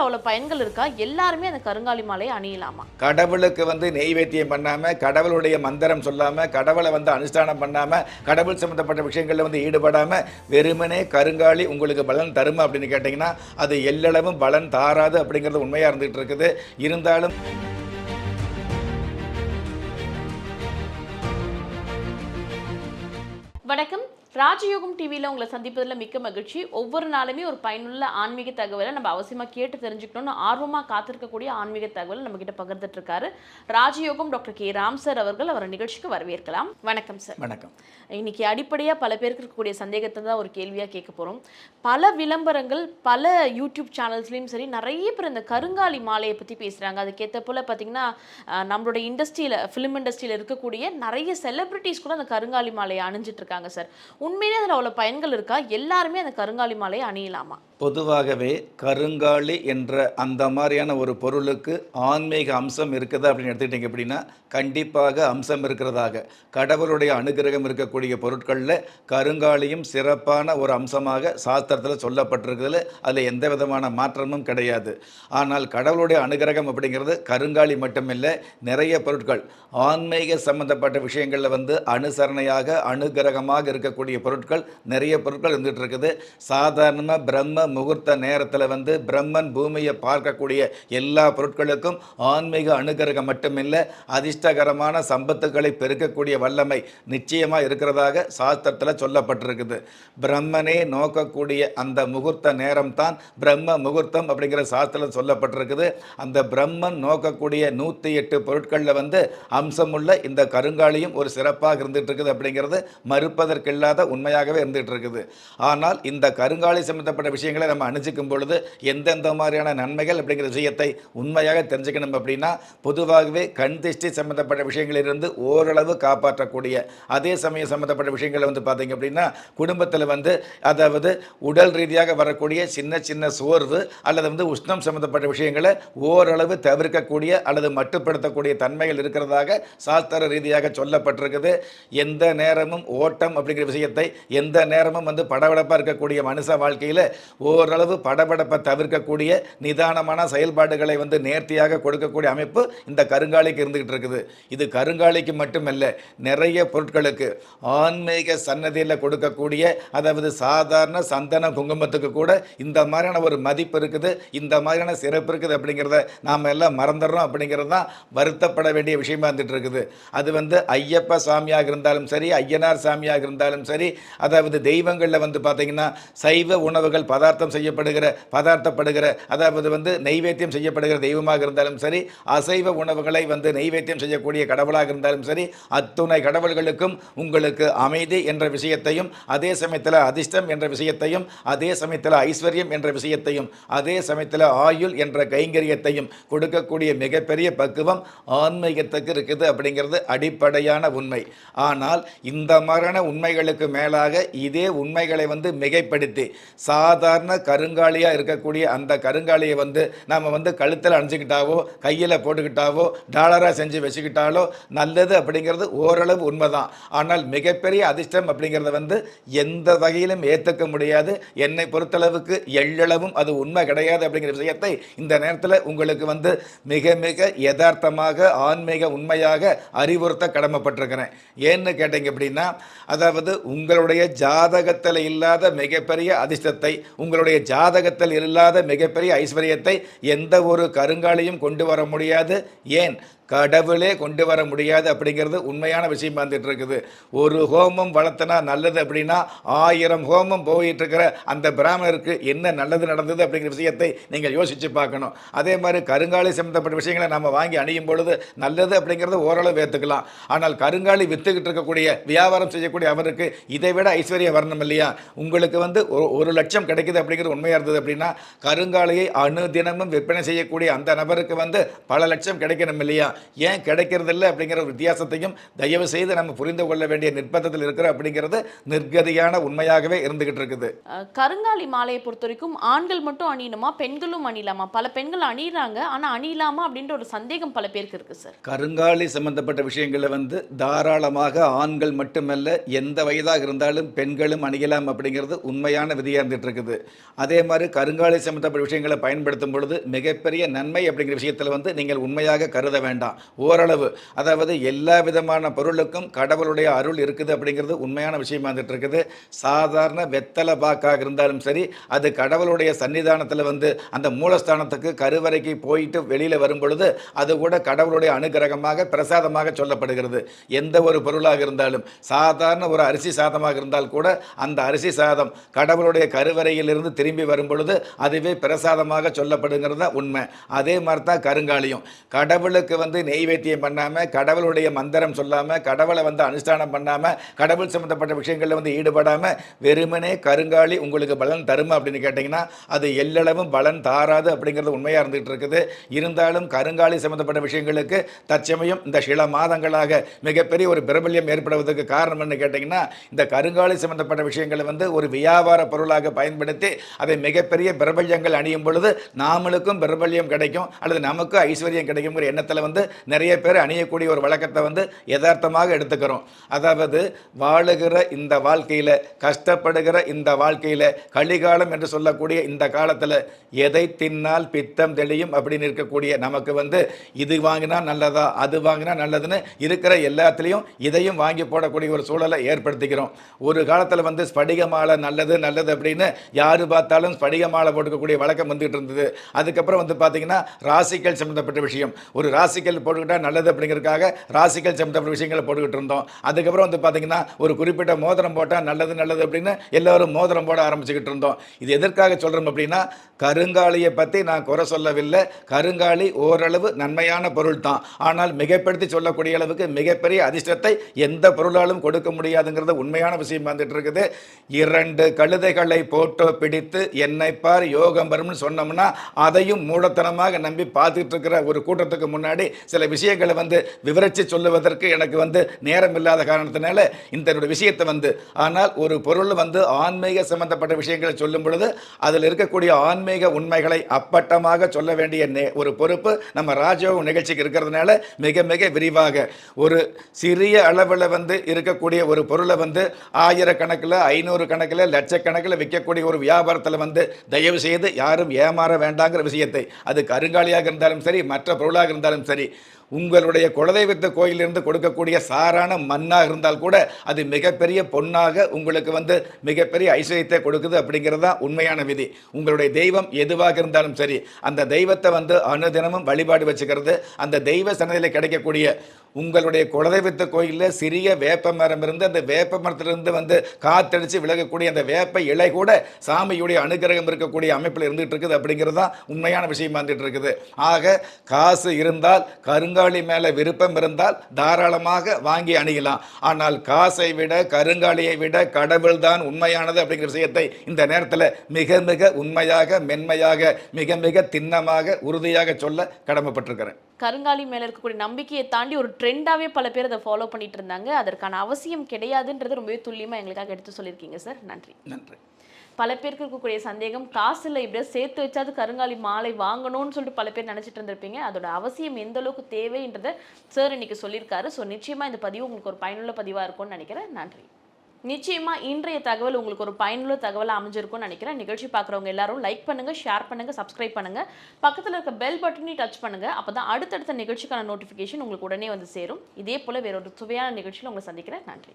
அவ்வளவு பயன்கள் இருக்கா? எல்லாருமே அந்த கருங்காலி மாலையை அணியலாமா? கடவுளுக்கு நெய்வேத்தியம் பண்ணாம, கடவுளுடைய மந்திரம் சொல்லாம, கடவுளை அனுஷ்டானம் பண்ணாம, கடவுள் சம்பந்தப்பட்ட விஷயங்கள்ல ஈடுபடாம, வெறுமனே கருங்காலி உங்களுக்கு பலன் தருமா அப்படின்னு கேட்டீங்கன்னா, அது எல்லளவும் பலன் தாராது அப்படிங்கிறது உண்மையா இருந்துகிட்டு இருக்குது. இருந்தாலும் வணக்கம். ராஜயோகம் டிவியில் உங்களை சந்திப்பதில் மிக்க மகிழ்ச்சி. ஒவ்வொரு நாளுமே ஒரு பயனுள்ள ஆன்மீக தகவலை நம்ம அவசியமாக கேட்டு தெரிஞ்சுக்கணும்னு ஆர்வமாக காத்திருக்கக்கூடிய ஆன்மீக தகவலை நம்ம கிட்ட பகிர்ந்துட்டு இருக்காரு ராஜயோகம் டாக்டர் கே ராம் சார் அவர்கள். அவர் நிகழ்ச்சிக்கு வரவேற்கலாம். வணக்கம் சார். வணக்கம். இன்னைக்கு அடிப்படையாக பல பேருக்கு இருக்கக்கூடிய சந்தேகத்தை தான் ஒரு கேள்வியாக கேட்க போகிறோம். பல விளம்பரங்கள் பல யூடியூப் சேனல்ஸ்லையும் சரி நிறைய பேர் இந்த கருங்காலி மாலையை பற்றி பேசுகிறாங்க. அதுக்கேற்ற போல் பார்த்தீங்கன்னா நம்மளோட இண்டஸ்ட்ரியில் ஃபிலிம் இண்டஸ்ட்ரியில் இருக்கக்கூடிய நிறைய செலிபிரிட்டிஸ் கூட அந்த கருங்காலி மாலையை அணிஞ்சிட்டு இருக்காங்க சார். உண்மையிலே அதில் அவ்வளோ பயன்கள் இருக்கா? எல்லாருமே அந்த கருங்காலி மாலையை அணியலாமா? பொதுவாகவே கருங்காலி என்ற அந்த மாதிரியான ஒரு பொருளுக்கு ஆன்மீக அம்சம் இருக்குதா அப்படின்னு எடுத்துக்கிட்டிங்க அப்படின்னா கண்டிப்பாக அம்சம் இருக்கிறதாக கடவுளுடைய அனுகிரகம் இருக்கக்கூடிய பொருட்களில் கருங்காலியும் சிறப்பான ஒரு அம்சமாக சாஸ்திரத்தில் சொல்லப்பட்டிருக்கிறதுல அதில் எந்த விதமான மாற்றமும் கிடையாது. ஆனால் கடவுளுடைய அனுகிரகம் அப்படிங்கிறது கருங்காலி மட்டுமில்லை, நிறைய பொருட்கள் ஆன்மீக சம்பந்தப்பட்ட விஷயங்களில் அனுசரணையாக அனுகிரகமாக இருக்கக்கூடிய பொருட்கள் நிறைய பொருட்கள் இருந்துகிட்டு இருக்குது. சாதாரணமாக பிரம்ம முகூர்த்த நேரத்தில் பிரம்மன் பூமியை பார்க்கக்கூடிய எல்லா பொருட்களுக்கும் ஆன்மீக அனுகிரகம் மட்டுமில்லை, அதிர்ஷ்டகரமான சம்பத்துக்களை பெருக்கக்கூடிய வல்லமை நிச்சயமாக இருக்கிறதாக சாஸ்திரத்தில் சொல்லப்பட்டிருக்குது. பிரம்மனே நோக்கக்கூடிய அந்த முகூர்த்த நேரம் தான் பிரம்ம முகூர்த்தம் அப்படிங்கிற சாஸ்திரத்தில் சொல்லப்பட்டிருக்குது. அந்த பிரம்மன் நோக்கக்கூடிய 108 பொருட்களில் அம்சமுள்ள இந்த கருங்காலியும் ஒரு சிறப்பாக இருந்துகிட்டு இருக்குது அப்படிங்கிறது மறுப்பதற்கில்லாத உண்மையாகவே இருந்துகிட்டு இருக்குது. ஆனால் இந்த கருங்காலி சம்பந்தப்பட்ட விஷயங்களை நம்ம அணிஞ்சிக்கும் பொழுது எந்தெந்த மாதிரியான நன்மைகள் அப்படிங்கிற விஷயத்தை உண்மையாக தெரிஞ்சுக்கணும் அப்படின்னா பொதுவாகவே கண் திருஷ்டி சம்பந்தப்பட்ட விஷயங்களிலிருந்து ஓரளவு காப்பாற்றக்கூடிய, அதே சமயம் சம்பந்தப்பட்ட விஷயங்களை பார்த்தீங்க அப்படின்னா குடும்பத்தில் அதாவது உடல் ரீதியாக வரக்கூடிய சின்ன சின்ன சோர்வு அல்லது உஷ்ணம் சம்பந்தப்பட்ட விஷயங்களை ஓரளவு தவிர்க்கக்கூடிய அல்லது மட்டுப்படுத்தக்கூடிய தன்மைகள் இருக்கிறதாக சாஸ்திர ரீதியாக சொல்லப்பட்டிருக்குது. எந்த நேரமும் ஓட்டம் அப்படிங்கிற விஷயத்தை, எந்த நேரமும் படபடப்பாக இருக்கக்கூடிய மனுஷ வாழ்க்கையில் ஓரளவு படபடப்பை தவிர்க்கக்கூடிய நிதானமான செயல்பாடுகளை நேர்த்தியாக கொடுக்கக்கூடிய அமைப்பு இந்த கருங்காலிக்கு இருந்துகிட்டு இருக்குது. இது கருங்காலிக்கு மட்டுமல்ல, நிறைய பொருட்களுக்கு ஆன்மீக சன்னதியில் கொடுக்கக்கூடிய, அதாவது சாதாரண சந்தன குங்குமத்துக்கு கூட இந்த மாதிரியான ஒரு மதிப்பு இருக்குது, இந்த மாதிரியான சிறப்பு இருக்குது அப்படிங்கிறத நாம் எல்லாம் மறந்துடுறோம். அப்படிங்கிறது தான் வருத்தப்பட வேண்டிய விஷயமா இருந்துட்டு இருக்குது. அது ஐயப்ப சாமியாக இருந்தாலும் சரி, ஐயனார் சாமியாக இருந்தாலும் சரி, அதாவது தெய்வங்களில் பார்த்தீங்கன்னா சைவ உணவுகள் பதார்த்தப்படுகிற அதாவது நெய்வேத்தியம் செய்யப்படுகிற தெய்வமாக இருந்தாலும் சரி, அசைவ உணவுகளை நெய்வேத்தியம் செய்யக்கூடிய கடவுளாக இருந்தாலும் சரி, அத்துணை கடவுள்களுக்கும் உங்களுக்கு அமைதி என்ற விஷயத்தையும், அதே சமயத்தில் அதிர்ஷ்டம் என்ற விஷயத்தையும், அதே சமயத்தில் ஐஸ்வர்யம் என்ற விஷயத்தையும், அதே சமயத்தில் ஆயுள் என்ற கைங்கரியத்தையும் கொடுக்கக்கூடிய மிகப்பெரிய பக்குவம் ஆன்மீகத்துக்கு இருக்குது அப்படிங்கிறது அடிப்படையான உண்மை. ஆனால் இந்த மாதிரியான உண்மைகளுக்கு மேலாக இதே உண்மைகளை மிகைப்படுத்தி சாதாரண கருங்காலியாக இருக்கக்கூடிய அந்த கருங்காலியை நாம் கழுத்தில் அணிஞ்சிக்கிட்டாவோ கையில் போட்டுக்கிட்டாவோ டாலராக செஞ்சு வச்சுக்கிட்டாலோ நல்லது அப்படிங்கிறது ஓரளவு உண்மைதான். ஆனால் மிகப்பெரிய அதிர்ஷ்டம் அப்படிங்கிறத எந்த வகையிலும் ஏற்றுக்க முடியாது. என்னை பொறுத்தளவுக்கு எள்ளளவும் அது உண்மை கிடையாது அப்படிங்கிற விஷயத்தை இந்த நேரத்தில் உங்களுக்கு மிக மிக யதார்த்தமாக ஆன்மீக உண்மையாக அறிவுறுத்த கடமைப்பட்டிருக்கிறேன். ஏன்னு கேட்டீங்க அப்படின்னா, அதாவது உங்களுடைய ஜாதகத்தில் இல்லாத மிகப்பெரிய அதிர்ஷ்டத்தை, உங்களுடைய ஜாதகத்தில் இல்லாத மிகப்பெரிய ஐஸ்வர்யத்தை எந்த ஒரு கருங்காலியும் கொண்டு வர முடியாது. ஏன் கடவுளே கொண்டு வர முடியாது அப்படிங்கிறது உண்மையான விஷயம் வந்துட்டு இருக்குது. ஒரு ஹோமம் வளர்த்தனா நல்லது அப்படின்னா 1000 ஹோமம் போயிட்டு இருக்கிற அந்த பிராமணருக்கு என்ன நல்லது நடந்தது அப்படிங்கிற விஷயத்தை நீங்கள் யோசித்து பார்க்கணும். அதே மாதிரி கருங்காலி சம்பந்தப்பட்ட விஷயங்களை நம்ம வாங்கி அணியும் பொழுது நல்லது அப்படிங்கிறது ஓரளவு ஏற்றுக்கலாம். ஆனால் கருங்காலி வித்துக்கிட்டு இருக்கக்கூடிய வியாபாரம் செய்யக்கூடிய அவருக்கு இதை விட ஐஸ்வர்யம் வரணும் இல்லையா? உங்களுக்கு 1 லட்சம் கிடைக்குது அப்படிங்கிறது உண்மையாக இருந்தது அப்படின்னா கருங்காலியை அனுதினமும் விற்பனை செய்யக்கூடிய அந்த நபருக்கு பல லட்சம் கிடைக்கணும் இல்லையா? ஏன் கிடைக்கிறதில்லை அப்படிங்கிற ஒரு வித்தியாசத்தையும் தயவு செய்து நம்ம புரிந்து கொள்ள வேண்டிய நிர்பந்தத்தில் இருக்கிற அப்படிங்கிறது நிர்கதியான உண்மையாகவே இருந்துகிட்டு இருக்குது. கருங்காலி மாலையை பொறுத்த வரைக்கும் ஆண்கள் மட்டும் அணியணுமா, பெண்களும் அணியலாமா? பல பெண்கள் அணியிறாங்க, ஆனா அணியலாமா அப்படின்ற ஒரு சந்தேகம் பல பேருக்கு இருக்கு சார். கருங்காலி சம்பந்தப்பட்ட விஷயங்களை தாராளமாக ஆண்கள் மட்டுமல்ல, எந்த வயதாக ஆண்களாக இருந்தாலும் பெண்களும் அணியலாம் அப்படிங்கிறது உண்மையான விதியாக இருந்துட்டு இருக்குது. அதே மாதிரி கருங்காலி சம்பந்தப்பட்ட விஷயங்களை பயன்படுத்தும் பொழுது மிகப்பெரிய நன்மை அப்படிங்கிற விஷயத்தில் வந்து நீங்கள் உண்மையாக கருத வேண்டாம். ஓரளவு, அதாவது எல்லா விதமான பொருளுக்கும் கடவுளுடைய அருள் இருக்குது அப்படிங்கிறது உண்மையான விஷயமா இருந்துட்டு இருக்குது. சாதாரண வெத்தலை பாக்காக இருந்தாலும் சரி, அது கடவுளுடைய சன்னிதானத்தில் வந்து அந்த மூலஸ்தானத்துக்கு கருவறைக்கு போயிட்டு வெளியில் வரும் பொழுது அது கூட கடவுளுடைய அனுகிரகமாக பிரசாதமாக சொல்லப்படுகிறது. எந்த ஒரு பொருளாக இருந்தாலும், சாதாரண ஒரு அரிசி சாதமாக இருந்தால் கூட அந்த அரிசி சாதம் கடவுளுடைய கருவறையிலிருந்து திரும்பி வரும் பொழுது அதுவே பிரசாதமாக சொல்லப்படுங்கிறது தான் உண்மை. அதே மாதிரி தான் கருங்காலியும். கடவுளுக்கு வந்து நெய்வேத்தியம் பண்ணாமல், கடவுளுடைய மந்திரம் சொல்லாமல், கடவுளை வந்து அனுஷ்டானம் பண்ணாமல், கடவுள் சம்பந்தப்பட்ட விஷயங்களில் வந்து ஈடுபடாமல் வெறுமனே கருங்காலி உங்களுக்கு பலன் தருமா அப்படின்னு கேட்டிங்கன்னா அது எல்லளவும் பலன் தாராது அப்படிங்கிறது உண்மையாக இருந்துகிட்டு இருக்குது. இருந்தாலும் கருங்காலி சம்பந்தப்பட்ட விஷயங்களுக்கு தற்சமயம் இந்த சில மாதங்களாக மிகப்பெரிய ஒரு பிரபல்யம் ஏற்படுவதற்கு காரணம் என்ன கேட்டிங்கன்னா, இந்த கருங்காலி சம்பந்தப்பட்ட விஷயங்களை வந்து ஒரு வியாபார பொருளாக பயன்படுத்தி அதை மிகப்பெரிய பிரபல்யங்கள் அணியும் பொழுது நாமளுக்கும் பிரபல்யம் கிடைக்கும் அல்லது நமக்கும் ஐஸ்வர்யம் கிடைக்குங்கிற எண்ணத்தில் வந்து நிறைய பேர் அணியக்கூடிய ஒரு வழக்கத்தை வந்து யதார்த்தமாக எடுத்துக்கிறோம். அதாவது வாழுகிற இந்த வாழ்க்கையில், கஷ்டப்படுகிற இந்த வாழ்க்கையில், கலிகாலம் என்று சொல்லக்கூடிய இந்த காலத்தில் எதை தின்னால் பித்தம் தெளியும் அப்படின்னு இருக்கக்கூடிய நமக்கு வந்து இது வாங்கினா நல்லதா அது வாங்கினா நல்லதுன்னு இருக்கிற எல்லாத்துலேயும் இதையும் வாங்கி போடக்கூடிய ஒரு சூழலை ஏற்படுத்திக்கிறோம். ஒரு காலத்தில் வந்து ஸ்படிக மாலை நல்லது நல்லது அப்படின்னு யார் பார்த்தாலும் ஸ்படிக மாலை போட்டுக்கக்கூடிய வழக்கம் வந்துகிட்டு இருந்தது. அதுக்கப்புறம் வந்து பார்த்தீங்கன்னா ராசிக்கல் சம்மந்தப்பட்ட விஷயம், ஒரு ராசிக்கல் போட்டுக்கிட்டால் நல்லது அப்படிங்கிறதுக்காக ராசிக்கல் சம்மந்தப்பட்ட விஷயங்களை போட்டுக்கிட்டு இருந்தோம். அதுக்கப்புறம் வந்து பார்த்தீங்கன்னா ஒரு குறிப்பிட்ட மோதிரம் போட்டால் நல்லது நல்லது அப்படின்னு எல்லோரும் மோதிரம் போட ஆரம்பிச்சுக்கிட்டு இருந்தோம். இது எதற்காக சொல்கிறோம் அப்படின்னா, கருங்காலியை பற்றி நான் குறை சொல்லவில்லை. கருங்காலி ஓரளவு நன்மையான பொருள் தான். ஆனால் மிகப்படுத்தி சொல்லக்கூடிய அளவுக்கு மிகப்பெரிய அதிர்ஷ்டத்தை எந்த பொருளாலும் கொடுக்க முடியாதுங்கிறது உண்மையான விஷயம் வந்துட்டு இருக்குது. 2 கழுதைகளை போட்டோ பிடித்து என்னை பார் யோகம் வரும்னு சொன்னோம்னா அதையும் மூடத்தனமாக நம்பி பார்த்துட்டு இருக்கிற ஒரு கூட்டத்துக்கு முன்னாடி சில விஷயங்களை வந்து விவரித்து சொல்லுவதற்கு எனக்கு வந்து நேரம் இல்லாத காரணத்தினால இந்த விஷயத்தை வந்து, ஆனால் ஒரு பொருள் வந்து ஆன்மீக சம்பந்தப்பட்ட விஷயங்களை சொல்லும் பொழுது அதில் இருக்கக்கூடிய ஆன்மீக உண்மைகளை அப்பட்டமாக சொல்ல வேண்டிய ஒரு பொறுப்பு நம்ம ராஜயோகம் நிகழ்ச்சிக்கு இருக்கிறதுனால மிக மிக விரிவாக ஒரு சிறிய அளவில் வந்து இருக்கக்கூடிய ஒரு பொருளை வந்து 1000 கணக்கில் 500 கணக்கில் லட்சக்கணக்கில் விற்கக்கூடிய ஒரு வியாபாரத்தில் வந்து தயவு செய்து யாரும் ஏமாற வேண்டாங்கிற விஷயத்தை, அது கருங்காலியாக இருந்தாலும் சரி மற்ற பொருளாக இருந்தாலும் சரி, உங்களுடைய குலதெய்வத்த கோயிலிருந்து கொடுக்கக்கூடிய சாரான மண்ணாக இருந்தால் கூட அது மிகப்பெரிய பொன்னாக உங்களுக்கு வந்து மிகப்பெரிய ஐஸ்வர்யத்தை கொடுக்குது அப்படிங்கிறது தான் உண்மையான விதி. உங்களுடைய தெய்வம் எதுவாக இருந்தாலும் சரி, அந்த தெய்வத்தை வந்து அனுதினமும் வழிபாடு வச்சுக்கிறது, அந்த தெய்வ சன்னதியில் கிடைக்கக்கூடிய உங்களுடைய குலதெய்வத்த கோயிலில் சிறிய வேப்ப மரம் இருந்து அந்த வேப்ப மரத்திலிருந்து வந்து காத்தடித்து விலகக்கூடிய அந்த வேப்ப இலை கூட சாமியுடைய அனுகிரகம் இருக்கக்கூடிய அமைப்பில் இருந்துகிட்டு இருக்குது அப்படிங்கிறது தான் உண்மையான விஷயமா இருந்துகிட்டு இருக்குது. ஆக காசு இருந்தால், கருங்காலி மேலே விருப்பம் இருந்தால் தாராளமாக வாங்கி அணியலாம். ஆனால் காசை விட கருங்காலியை விட கடவுள் தான் உண்மையானது அப்படிங்கிற விஷயத்தை இந்த நேரத்தில் மிக மிக உண்மையாக மென்மையாக மிக மிக திண்ணமாக உறுதியாக சொல்ல கடமைப்பட்டிருக்கிறேன். கருங்காலி மேலே இருக்கக்கூடிய நம்பிக்கையை தாண்டி ஒரு ட்ரெண்டாகவே பல பேர் அதை ஃபாலோ பண்ணிட்டு இருந்தாங்க. அதற்கான அவசியம் கிடையாதுன்றது ரொம்பவே துல்லியமாக எங்களுக்காக எடுத்து சொல்லியிருக்கீங்க சார். நன்றி. நன்றி. பல பேருக்கு இருக்கக்கூடிய சந்தேகம், காசில் இப்படியே சேர்த்து வச்சாது கருங்காலி மாலை வாங்கணும்னு சொல்லிட்டு பல பேர் நினச்சிட்டு இருந்திருப்பீங்க. அதோட அவசியம் எந்த அளவுக்கு தேவைன்றதை சார் இன்னைக்கு சொல்லியிருக்காரு. ஸோ நிச்சயமாக இந்த பதிவு உங்களுக்கு ஒரு பயனுள்ள பதிவாக இருக்கும்னு நினைக்கிறேன். நன்றி. நிச்சயமாக இன்றைய தகவல் உங்களுக்கு ஒரு பயனுள்ள தகவலாக அமைஞ்சிருக்கும்னு நினைக்கிறேன். நிகழ்ச்சி பார்க்குறவங்க எல்லாரும் லைக் பண்ணுங்கள், ஷேர் பண்ணுங்கள், சப்ஸ்கிரைப் பண்ணுங்கள், பக்கத்தில் இருக்க பெல் பட்டனையும் டச் பண்ணுங்கள். அப்போ தான் அடுத்தடுத்த நிகழ்ச்சிக்கான நோட்டிஃபிகேஷன் உங்களுக்கு உடனே வந்து சேரும். இதே போல் வேறொரு சுவையான நிகழ்ச்சியில் உங்களை சந்திக்கிறேன். நன்றி.